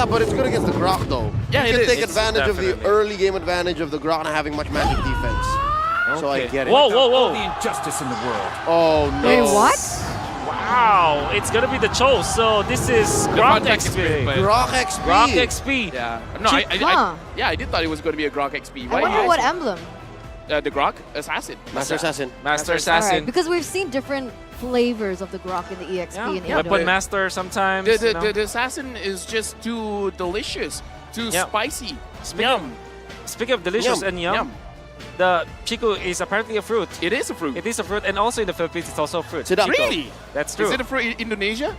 Yeah, but it's good against the Grok though. Yeah, you it can is. take It's advantage of the definitely. early game advantage of the Grok not having much magic defense. So I get it. Whoa, Without whoa, all whoa. the injustice in the world. Oh no. Wait, what? Wow, it's gonna be the Cho. So this is Grok contact XP. experience, but- Grok XP. Grok XP. Yeah. No, Huh. I did thought it was going to be a Grok XP. I wonder you what guys- emblem. The Grok Assassin. Master Assassin. Master All Assassin. right, because we've seen different flavors of the Grok in the EXP and Yeah. Indo. Weapon Master sometimes. The, you the, know. the, the Assassin is just too delicious, too Yeah. spicy. Speaking- Speaking of delicious Yum. and yum, Yum. the Chico is apparently a fruit. It is a fruit. It is a fruit, and also in the Philippines, it's also a fruit. Sit up. Chico. Really? That's true. Is it a fruit in Indonesia?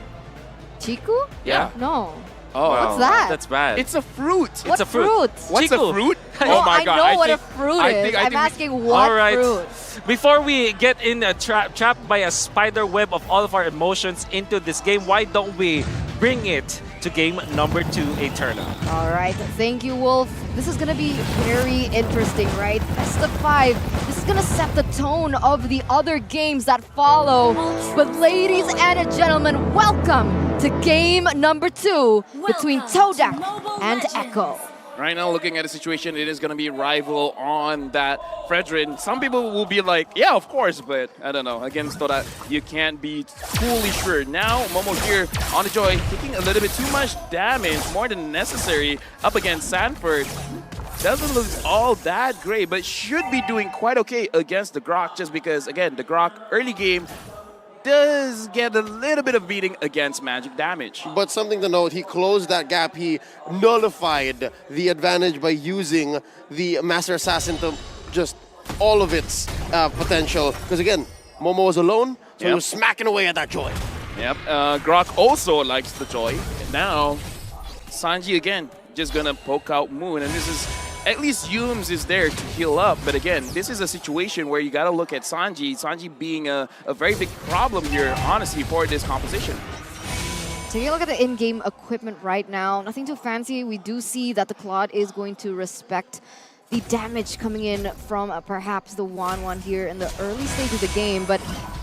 Chiku? Yeah. No. Oh, Wow, What's that? That's bad. It's a fruit. What a fruit. fruit? What's Chico. a fruit? No, Oh my I god! know what a think- fruit I is. think- I I'm think we- asking what All right. fruit. Before we get in a trapped by a spider web of all of our emotions into this game, why don't we bring it to game number 2, Eterna? All right, thank you, Wolf. This is gonna be very interesting, right? Best of 5. This is gonna set the tone of the other games that follow. But ladies and gentlemen, welcome to game number 2 between Todak and Echo. Right now, looking at the situation, it is going to be rival on that Fredrin. Some people will be like, yeah, of course, but I don't know. Against Todak, you can't be fully sure. Now, Momo here on the Joy, taking a little bit too much damage, more than necessary, up against Sanford. Doesn't look all that great, but should be doing quite okay against the Grok, just because, again, the Grok early game does get a little bit of beating against magic damage. But something to note, he closed that gap. He nullified the advantage by using the Master Assassin to just all of its potential. Because again, Momo was alone, so he Yep. was smacking away at that Joy. Yep, Grok also likes the Joy. And now, Sanji again, just gonna poke out Moon, and this is, at least Yums is there to heal up, but again, this is a situation where you gotta look at Sanji. Sanji being a very big problem here, honestly, for this composition. Taking a look at the in-game equipment right now, nothing too fancy. We do see that the Claude is going to respect the damage coming in from perhaps the 1-1 here in the early stage of the game, but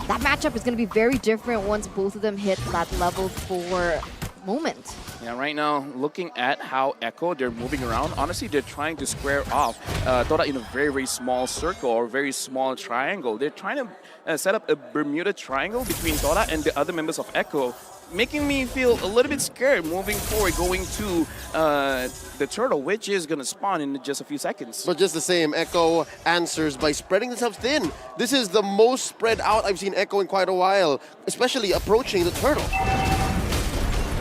that matchup is going to be very different once both of them hit that level 4 moment. Yeah, right now, looking at how Echo, they're moving around, honestly, they're trying to square off Todak in a very, very small circle or very small triangle. They're trying to set up a Bermuda Triangle between Todak and the other members of Echo, making me feel a little bit scared moving forward, going to the turtle, which is going to spawn in just a few seconds. But just the same, Echo answers by spreading themselves thin. This is the most spread out I've seen Echo in quite a while, especially approaching the turtle.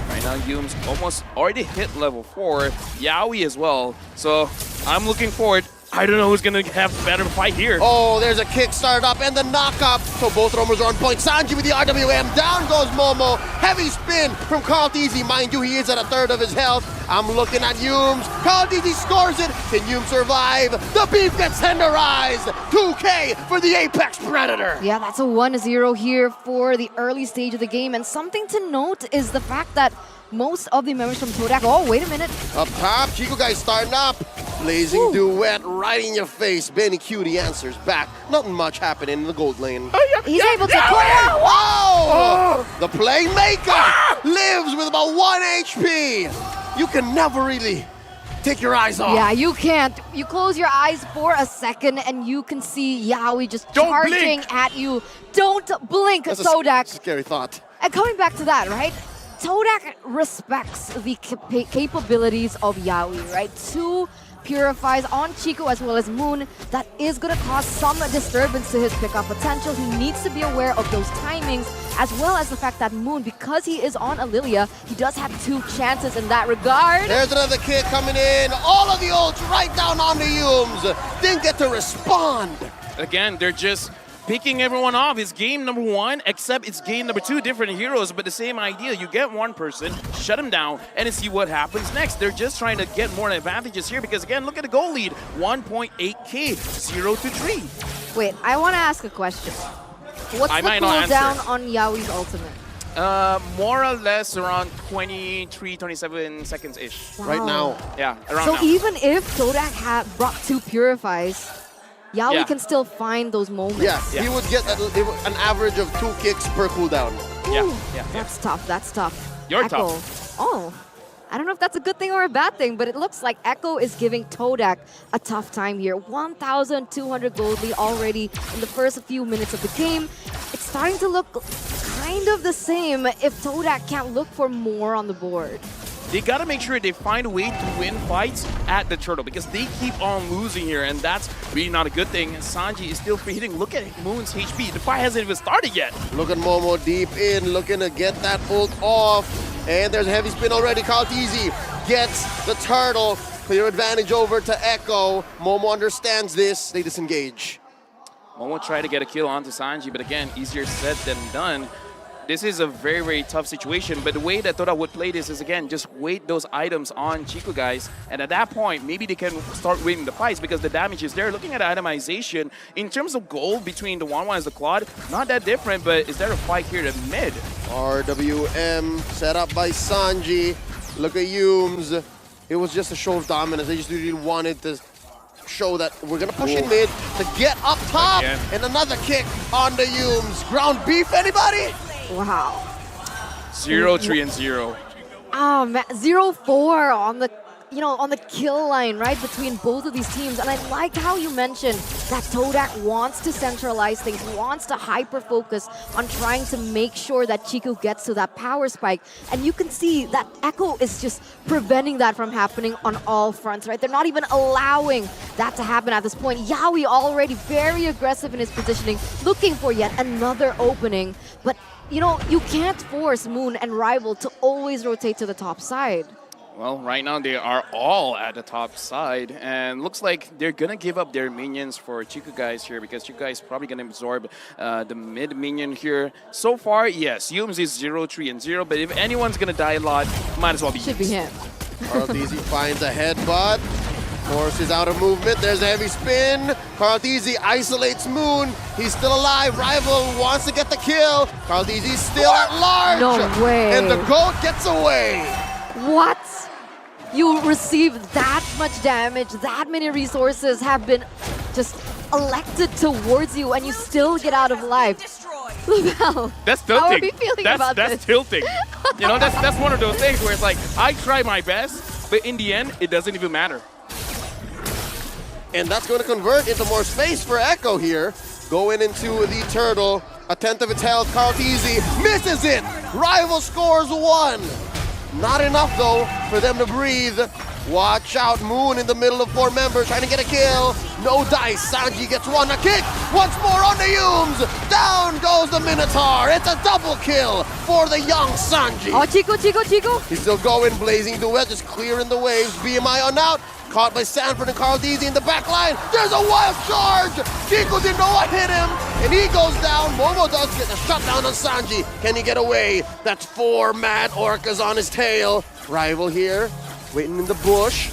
Right now, Yums almost already hit level 4, Yaoi as well. So I'm looking forward. I don't know who's going to have a better fight here. Oh, there's a kick start up and the knock up. So both roamers are on point. Sanji with the RWM. Down goes Momo. Heavy spin from Carl Teasy. Mind you, he is at a third of his health. I'm looking at Yums. Carl Teasy scores it. Can Yums survive? The beef gets tenderized. 2K for the Apex Predator. Yeah, that's a 1-0 here for the early stage of the game. And something to note is the fact that most of the members from Todak... Oh, wait a minute. Up top, Chico guys starting up. Blazing Woo. duet right in your face. Benny Cutie answers back. Nothing much happening in the gold lane. He's able to clear. Wow! The playmaker lives with about 1 HP. You can never really take your eyes off. Yeah, you can't. You close your eyes for a second and you can see Yaoi just Don't charging blink. at you. Don't blink, That's a Todak. scary thought. And coming back to that, right? Todak respects the capabilities of Yaoi, right? 2 purifies on Chico as well as Moon. That is going to cause some disturbance to his pickup potential. He needs to be aware of those timings, as well as the fact that Moon, because he is on Alilia, he does have 2 chances in that regard. There's another kick coming in. All of the ults right down on the Yums. Didn't get to respond. Again, they're just picking everyone off. It's game number 1, except it's game number 2, different heroes, but the same idea. You get one person, shut him down, and then see what happens next. They're just trying to get more advantages here because, again, look at the goal lead. 1.8k, 0-3. Wait, I want to ask a question. What's I the might not cooldown answer. on Yaoi's ultimate? More or less around 23, 27 seconds-ish. Right now. Yeah, around So now. even if Todak had brought 2 purifies, Yaoi Yeah. can still find those moments. Yeah, Yeah. he would get an average of 2 kicks per cooldown. Yeah, Ooh, yeah. That's tough, that's tough. You're Echo. Oh, I don't know if that's a good thing or a bad thing, but it looks like Echo is giving Todak a tough time here. 1,200 gold lead already in the first few minutes of the game. It's starting to look kind of the same if Todak can't look for more on the board. They gotta make sure they find a way to win fights at the turtle because they keep on losing here, and that's really not a good thing. Sanji is still free hitting. Look at Moon's HP. The fight hasn't even started yet. Look at Momo deep in, looking to get that ult off. And there's a heavy spin already. Kaltizi gets the turtle. Clear advantage over to Echo. Momo understands this. They disengage. Momo tried to get a kill onto Sanji, but again, easier said than done. This is a very, very tough situation, but the way that Todak would play this is, again, just wait those items on Chico, guys, and at that point, maybe they can start winning the fights because the damage is there. Looking at itemization, in terms of gold between the 1-1 and the Claude, not that different, but is there a fight here at mid? RWM set up by Sanji. Look at Yumes. It was just a show of dominance. They just really wanted to show that we're gonna push in mid to get up top. Again. And another kick on the Yumes. Ground beef, anybody? Wow. 0-3-0. Oh man, 0-4 on the on the kill line, right, between both of these teams. And I liked how you mentioned that Todak wants to centralize things, wants to hyper-focus on trying to make sure that Chico gets to that power spike. And you can see that Echo is just preventing that from happening on all fronts, right? They're not even allowing that to happen at this point. Yawi already very aggressive in his positioning, looking for yet another opening. But, you can't force Moon and Rival to always rotate to the top side. Well, right now they are all at the top side, and looks like they're gonna give up their minions for Chico guys here because Chico guys probably gonna absorb the mid minion here. So far, yes, Yumes is 0-3-0, but if anyone's gonna die a lot, might as well be Should be him. Karltizi finds a headbutt. Force is out of movement. There's a heavy spin. Karltizi isolates Moon. He's still alive. Rival wants to get the kill. Karltizi's still at large. No way. And the GOAT gets away. What? You receive that much damage, that many resources have been just elected towards you, and you still get out of life. Lavelle, That's tilting. how are we feeling about that's this? tilting. That's one of those things where it's like, I try my best, but in the end, it doesn't even matter. And that's going to convert into more space for Echo here. Going into the turtle. A tenth of its health. Karltizi misses it. Rival scores 1. Not enough, though, for them to breathe. Watch out, Moon in the middle of 4 members, trying to get a kill. No dice, Sanji gets one, a kick. Once more on the Yumes. Down goes the Minotaur. It's a double kill for the young Sanji. Oh, Chico. He's still going, blazing the wedge, just clearing the waves. BMI on out. Caught by Sanford and Karltizi in the back line. There's a wild charge. Chico didn't know what hit him, and he goes down. Momo does get a shutdown on Sanji. Can he get away? That's 4 mad orcas on his tail. Rival here, waiting in the bush.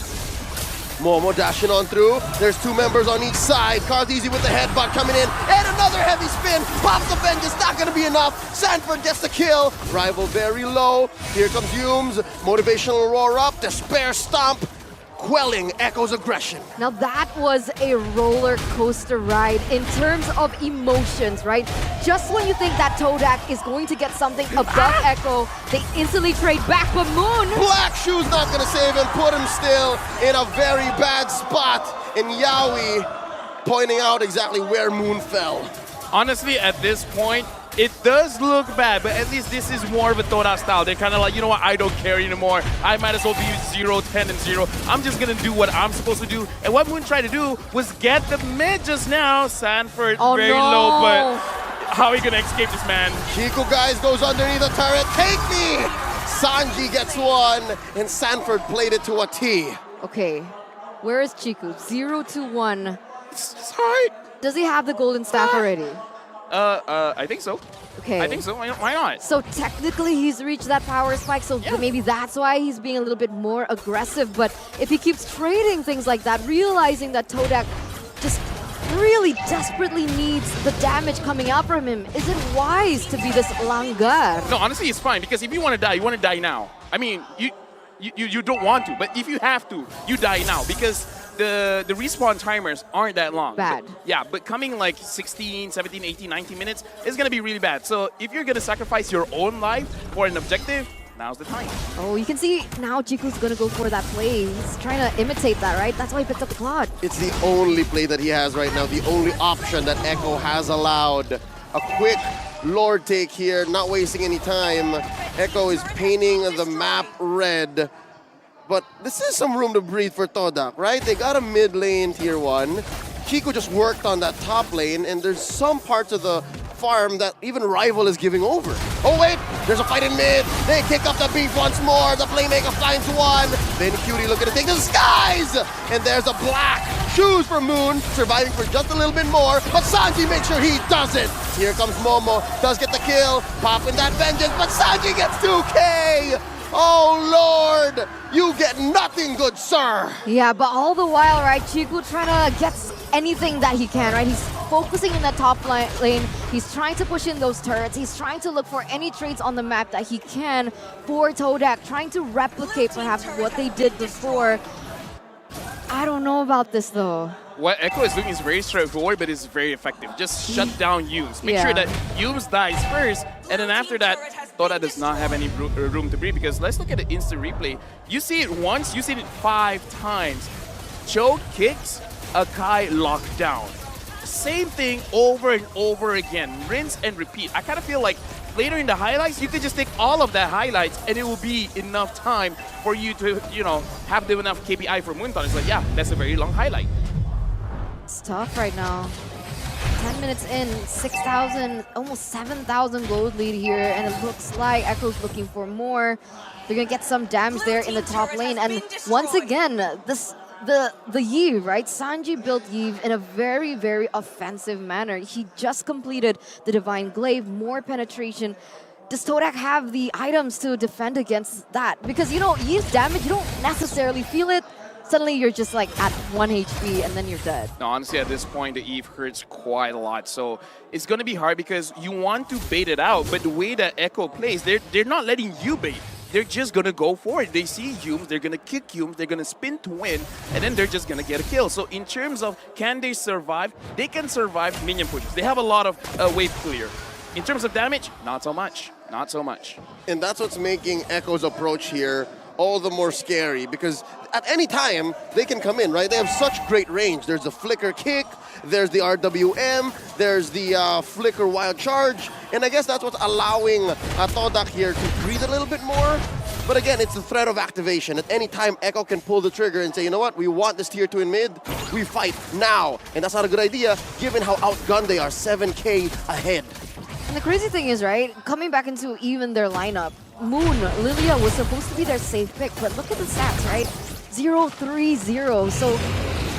Momo dashing on through. There's 2 members on each side. Karltizi with the headbutt coming in. And another heavy spin. Pops the vengeance. Not going to be enough. Sanford gets the kill. Rival very low. Here comes Yumes. Motivational roar up. Despair stomp. Quelling Echo's aggression. Now that was a roller coaster ride in terms of emotions, right? Just when you think that Todak is going to get something above Echo, they instantly trade back, but Moon... Black Shoe's not going to save him, put him still in a very bad spot. And Yawi pointing out exactly where Moon fell. Honestly, at this point, it does look bad, but at least this is more of a Todak style. They're kind of like, you know what, I don't care anymore. I might as well be 0-10-0. I'm just going to do what I'm supposed to do. And what Moon tried to do was get the mid just now. Sanford very low, but how are you going to escape this, man? Chico, guys, goes underneath the turret. Take me! Sanji gets one, and Sanford played it to a T. Okay, where is Chico? 0-1. Sorry. Does he have the golden staff already? I think so. Okay. I think so. Why not? So technically he's reached that power spike, so maybe that's why he's being a little bit more aggressive. But if he keeps trading things like that, realizing that Todak just really desperately needs the damage coming out from him, is it wise to be this langar? No, honestly, it's fine, because if you want to die, you want to die now. I mean, you don't want to, but if you have to, you die now, because the respawn timers aren't that long. Bad. But coming like 16, 17, 18, 19 minutes is going to be really bad. So if you're going to sacrifice your own life for an objective, now's the time. Oh, you can see now Chiku's gonna go for that play. He's trying to imitate that, right? That's why he picked up the Claude. It's the only play that he has right now, the only option that Echo has allowed. A quick Lord take here, not wasting any time. Echo is painting the map red. But this is some room to breathe for Todak, right? They got a mid lane tier 1. Chico just worked on that top lane, and there's some parts of the farm that even Rival is giving over. Oh wait, there's a fight in mid. They kick up the beef once more. The playmaker finds one. Then Cutie looking to take the skies. And there's a black shoes for Moon, surviving for just a little bit more. But Sanji makes sure he doesn't. Here comes Momo, does get the kill. Popping that vengeance, but Sanji gets 2K. Oh Lord, you get nothing, good sir. Yeah, but all the while, right, Chiku trying to get anything that he can, right? He's focusing in the top lane. He's trying to push in those turrets. He's trying to look for any trades on the map that he can for Todak, trying to replicate perhaps what they did before. I don't know about this though. What Echo is doing is very straightforward, but it's very effective. Just shut down Yumes. Make sure that Yumes dies first, and then after that, Todak does not have any room to breathe, because let's look at the instant replay. You see it once, you see it 5 times. Choke kicks, Akai locked down. Same thing over and over again. Rinse and repeat. I kind of feel like later in the highlights, you could just take all of that highlights and it will be enough time for you to, you know, have the enough KPI for Moonton. It's like, yeah, that's a very long highlight. It's tough right now. 10 minutes in, 6,000, almost 7,000 gold lead here, and it looks like Echo's looking for more. They're gonna get some damage there in the top lane, and once again, the Yve, right? Sanji built Yve in a very, very offensive manner. He just completed the Divine Glaive, more penetration. Does Todak have the items to defend against that? Because, you know, Yve's damage, you don't necessarily feel it. Suddenly you're just like at 1 HP and then you're dead. No, honestly, at this point, the Eve hurts quite a lot. So it's going to be hard because you want to bait it out, but the way that Echo plays, they're not letting you bait. They're just going to go for it. They see Yumes, they're going to kick Yumes, they're going to spin to win, and then they're just going to get a kill. So in terms of can they survive, they can survive minion pushes. They have a lot of wave clear. In terms of damage, not so much. Not so much. And that's what's making Echo's approach here all the more scary, because at any time they can come in, right? They have such great range. There's the flicker kick, there's the RWM, there's the flicker wild charge, and I guess that's what's allowing Todak here to breathe a little bit more. But again, it's the threat of activation. At any time, Echo can pull the trigger and say, you know what, we want this tier 2 in mid, we fight now. And that's not a good idea, given how outgunned they are, 7K ahead. And the crazy thing is, right, coming back into even their lineup, Moon, Lilia was supposed to be their safe pick, but look at the stats, right? 0-3-0, so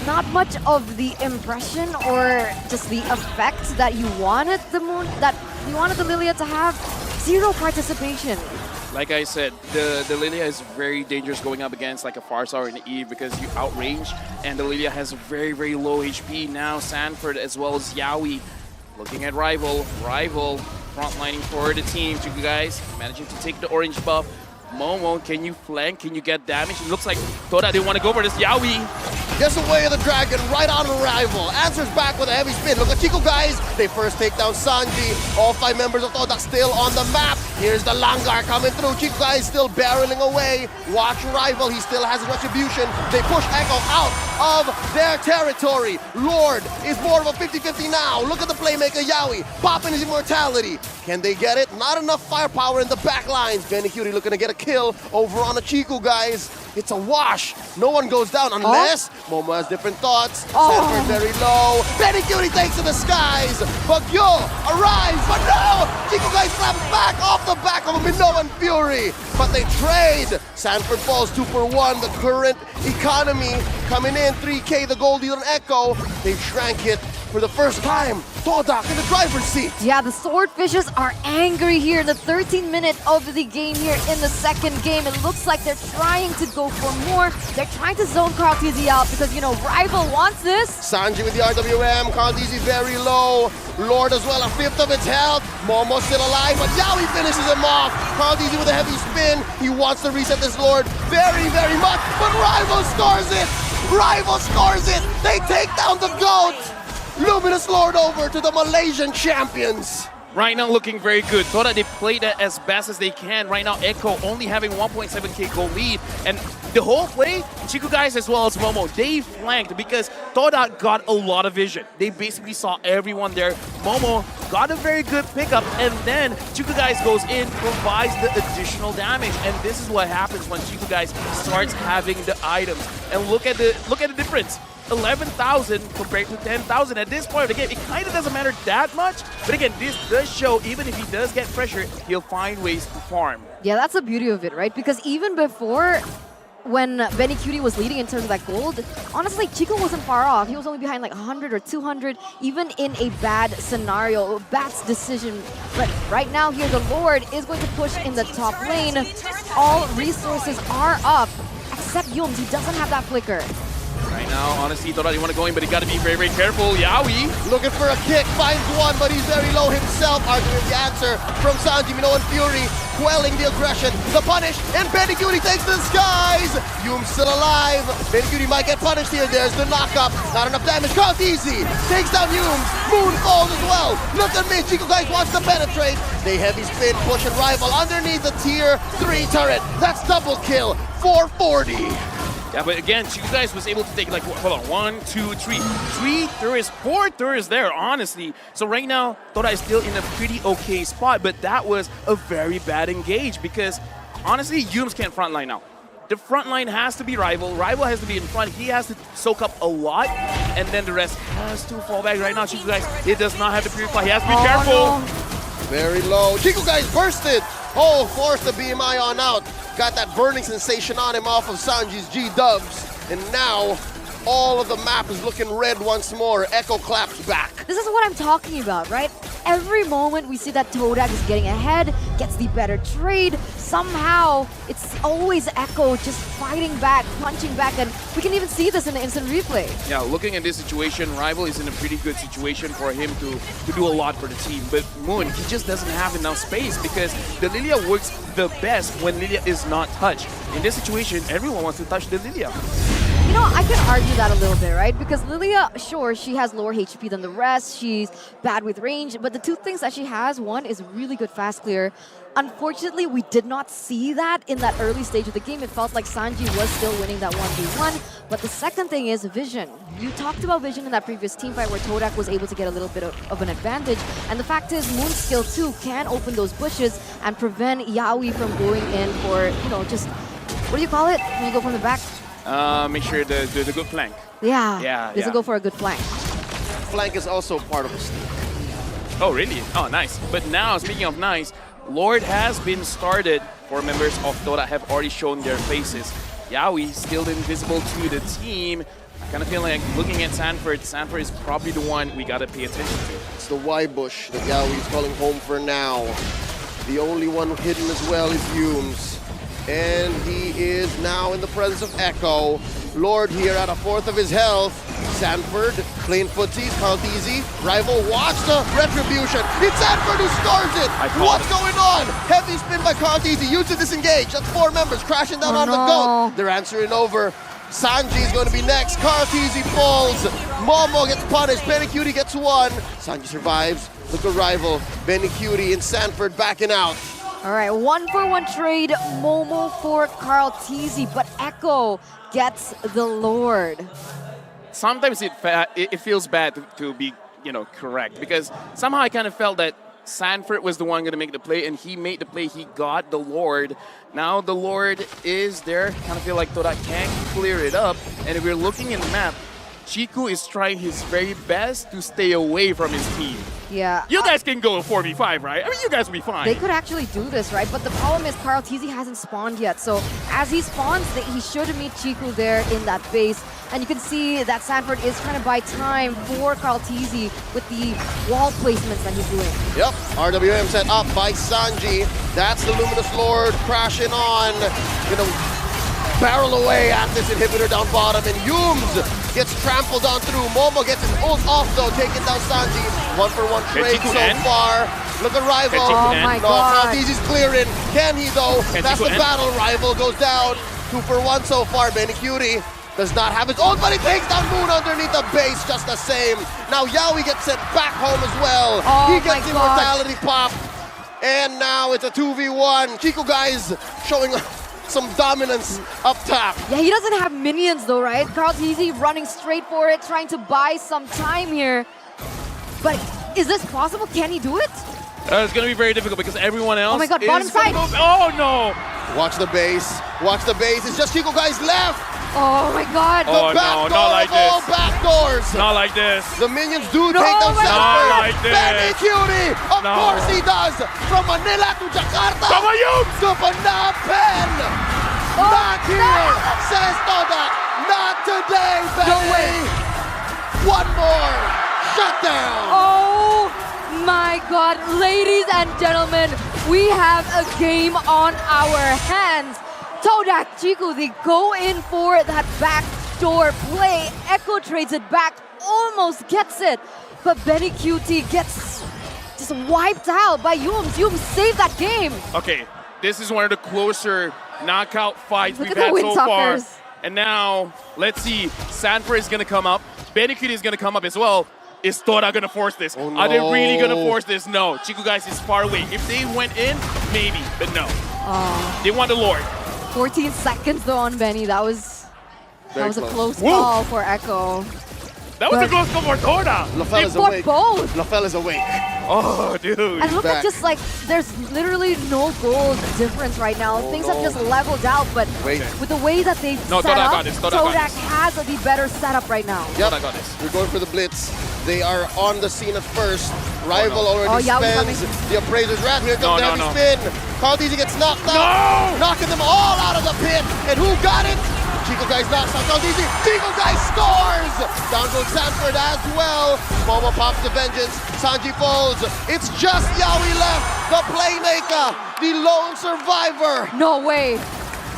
not much of the impression or just the effect that you wanted the Moon, that you wanted the Lilia to have. 0 participation. Like I said, the Lilia is very dangerous going up against like a Farsa or an Eve because you outrange, and the Lilia has very, very low HP. Now Sanford as well as Yaoi looking at Rival frontlining for the team. You guys managing to take the orange buff. Momo, can you flank? Can you get damage? It looks like Todak didn't want to go for this. Yaoi gets away of the dragon, right on arrival. Answers back with a heavy spin. Look at Chico, guys. They first take down Sanji. All 5 members of Todak still on the map. Here's the Langar coming through. Chico, guys, still barreling away. Watch Rival. He still has his retribution. They push Echo out of their territory. Lord is more of a 50-50 now. Look at the playmaker, Yaoi, popping his immortality. Can they get it? Not enough firepower in the back lines. Benny Cutie looking to get a kill over on the Chico, guys. It's a wash. No one goes down unless Momo has different thoughts. Sanford very low. Benny Cutie takes to the skies. Bagyo arrives, but no! Chico, guys, slaps back off the back of a Minoan Fury. But they trade. Sanford falls 2 for 1. The current economy coming in. 3K, the gold deal on Echo. They shrank it for the first time. Todak in the driver's seat. Yeah, the Swordfishes are angry here. The 13th minute of the game here in the second game. It looks like they're trying to go for more. They're trying to zone Carl TZ out because, you know, Rival wants this. Sanji with the RWM. Carl TZ very low. Lord as well, a 5th of its health. Momo still alive, but Yaoi finishes him off. Carl TZ with a heavy spin. He wants to reset this Lord very, very much, but Rival scores it. Rival scores it. They take down the GOAT. Luminous Lord over to the Malaysian champions. right now looking very good. Todak, they played it as best as they can. Right now, Echo only having 1.7k goal lead. And the whole play, Chico guys as well as Momo, they flanked because Todak got a lot of vision. They basically saw everyone there. Momo got a very good pickup, and then Chico guys goes in, provides the additional damage. And this is what happens when Chico guys starts having the items. And look at the difference. 11,000 compared to 10,000 at this point of the game. It kind of doesn't matter that much, but again, this does show even if he does get pressure, he'll find ways to farm. Yeah, that's the beauty of it, right? Because even before, when Benny Cutie was leading in terms of that gold, honestly, Chico wasn't far off. He was only behind like 100 or 200, even in a bad scenario, bad decision. But right now here, the Lord is going to push in the top lane. All resources are up, except Yums. He doesn't have that flicker. Right now, honestly, Todak, you want to go in, but you got to be very, very careful. Yawi looking for a kick, finds one, but he's very low himself. Arguing the answer from Sanji, Minoan Fury, quelling the aggression, the punish, and Benny Cutie takes to the skies. Yum's still alive. Benny Cutie might get punished here. There's the knockup. Not enough damage. Caught easy. Takes down Yums. Moon falls as well. Look at me. Chico guys wants to penetrate. They heavy spin, push and rival underneath the tier 3 turret. That's double kill. 440. Yeah, but again, Chico guys was able to take like, hold on, 1, 2, 3. 3 turrets, 4 turrets there, honestly. So right now, Todak is still in a pretty okay spot, but that was a very bad engage because honestly, Yums can't frontline now. The front line has to be Rival. Rival has to be in front. He has to soak up a lot, and then the rest has to fall back. Right now, Chico guys, he does not have to purify. He has to be careful. No. Very low. Chico guys bursted. Oh, forced the BMI on out. Got that burning sensation on him off of Sanji's G-dubs. And now, all of the map is looking red once more. Echo claps back. This is what I'm talking about, right? Every moment we see that Todak is getting ahead, gets the better trade, somehow it's always Echo just fighting back, punching back, and we can even see this in the instant replay. Yeah, looking at this situation, Rival is in a pretty good situation for him to do a lot for the team. But Moon, he just doesn't have enough space because the Lilia works the best when Lilia is not touched. In this situation, everyone wants to touch the Lilia. You know, I can argue that a little bit, right? Because Lilia, sure, she has lower HP than the rest. She's bad with range. But the two things that she has, one is really good fast clear. Unfortunately, we did not see that in that early stage of the game. It felt like Sanji was still winning that 1v1. But the second thing is vision. You talked about vision in that previous team fight where Todak was able to get a little bit of an advantage. And the fact is, Moon's skill too can open those bushes and prevent Yaoi from going in for, you know, just, what do you call it when you go from the back? Make sure the good flank. Yeah, doesn't go for a good flank. Flank is also part of the sneak. Oh, really? Oh, nice. But now, speaking of nice, Lord has been started for members of Todak have already shown their faces. Yaoi still invisible to the team. I kind of feel like looking at Sanford, Sanford is probably the one we got to pay attention to. It's the Y bush that Yaoi is calling home for now. The only one hidden as well is Yums. And he is now in the presence of Echo. Lord here at a fourth of his health. Sanford, clean footsies, count easy. Rival, watch the retribution. It's Sanford who scores it. What's going on? Heavy spin by Count Easy. Use to disengage. That's 4 members crashing down on the goat. They're answering over. Sanji is going to be next. Kartizi falls. Momo gets punished. Benny Cutie gets 1. Sanji survives. Look at Rival. Benny Cutie and Sanford backing out. All right, 1-for-1 trade, Momo for Carl Teasy, but Echo gets the Lord. Sometimes it feels bad to be, you know, correct because somehow I kind of felt that Sanford was the one going to make the play and he made the play, he got the Lord. Now the Lord is there, kind of feel like Todak can clear it up, and if we're looking in the map, Chico is trying his very best to stay away from his team. Yeah. You guys can go 4v5, right? I mean, you guys will be fine. They could actually do this, right? But the problem is Carl Teasy hasn't spawned yet. So as he spawns, he should meet Chico there in that base. And you can see that Sanford is trying to buy time for Carl Teasy with the wall placements that he's doing. Yep, RWM set up by Sanji. That's the Luminous Lord crashing on. You know, barrel away at this inhibitor down bottom, and Yums gets trampled on through. Momo gets his ult off though, taking down Sanji. 1-for-1 trade so far. Look at Rival. Oh my God. Easy's clearing. Can he though? That's the battle. Rival goes down. 2-for-1 so far. Benny Cutie does not have his own, but he takes down Moon underneath the base just the same. Now Yaoi gets sent back home as well. Oh He gets my God. immortality pop. And now it's a 2v1. Chico guys showing some dominance up top. Yeah, he doesn't have minions though, right? Carl Teasy running straight for it, trying to buy some time here. But is this possible? Can he do it? It's going to be very difficult because everyone else Oh my God, is bottom gonna side. move. Oh, no. Watch the base. Watch the base. It's just Chico guys left. Oh my God. Oh, The back no, door not like of all this. back doors. Not like this. The minions do No, take them man. separate. Not like this. Benny Cutie, of No. course he does. From Manila to Jakarta. Come on, you! To Panapen. Not here, says Todak. Not today, Benny. No way. One more. Shut down. Oh my God. Ladies and gentlemen, we have a game on our hands. Todak, Chico, they go in for that backdoor play. Echo trades it back, almost gets it. But Benny QT gets just wiped out by Yums. Yums saved that game. Okay, this is one of the closer knockout fights Look we've at the had so far. Windsuckers. And now, let's see. Sanford is going to come up. Benny Cutie is going to come up as well. Is Todak going to force this? Oh, Are they really going to no. force this? No. Chico guys is far away. If they went in, maybe, but no. Oh, They want the Lord. 14 seconds though on Benny. That was Very a close Woo. call for Echo. That was a But- close call for Todak. LaFell is For awake. both. LaFell is awake. Oh, dude. And look back. at just like, there's literally no goal difference right now. Oh, Things no. have just leveled out, but Wait. with the way that they've No, set Todak up, got this, Todak got Todak this. has the better setup right now. Yep. Todak got this. We're going for the blitz. They are on the scene at first. Rival no. already Oh, yeah, we're spends. The appraiser's wrath. Here comes the No, heavy no, no. spin. Carl Deasy gets knocked out. No! Knocking them all out of the pit. And who got it? Chico guys knocks out Carl Deasy. Chico guys scores! Down goes Sanford as well. Momo pops the vengeance. Sanji falls. It's just Yaoi left. The playmaker. The lone survivor. No way.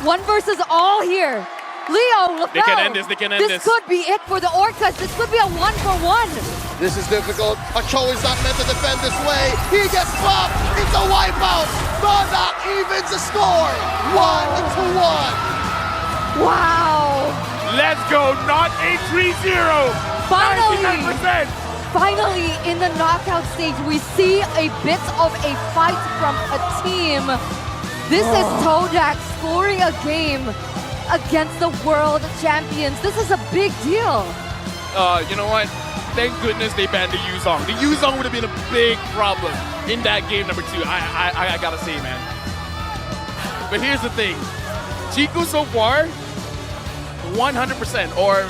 One versus all here. Leo, LaFell. They can end this, they can end this. This could be it for the Orcas. This could be a 1-for-1. This is difficult. Cho is not meant to defend this way. He gets popped. It's a wipeout. Todak evens the score. 1-1. Wow. Let's go. Not a 3-0. Finally. 99%. Finally, in the knockout stage, we see a bit of a fight from a team. This is Todak scoring a game against the world champions. This is a big deal. You know what? Thank goodness they banned the Yuzong. The Yuzong would have been a big problem in that game number 2. I gotta say, man. But here's the thing. Chico so far, 100% or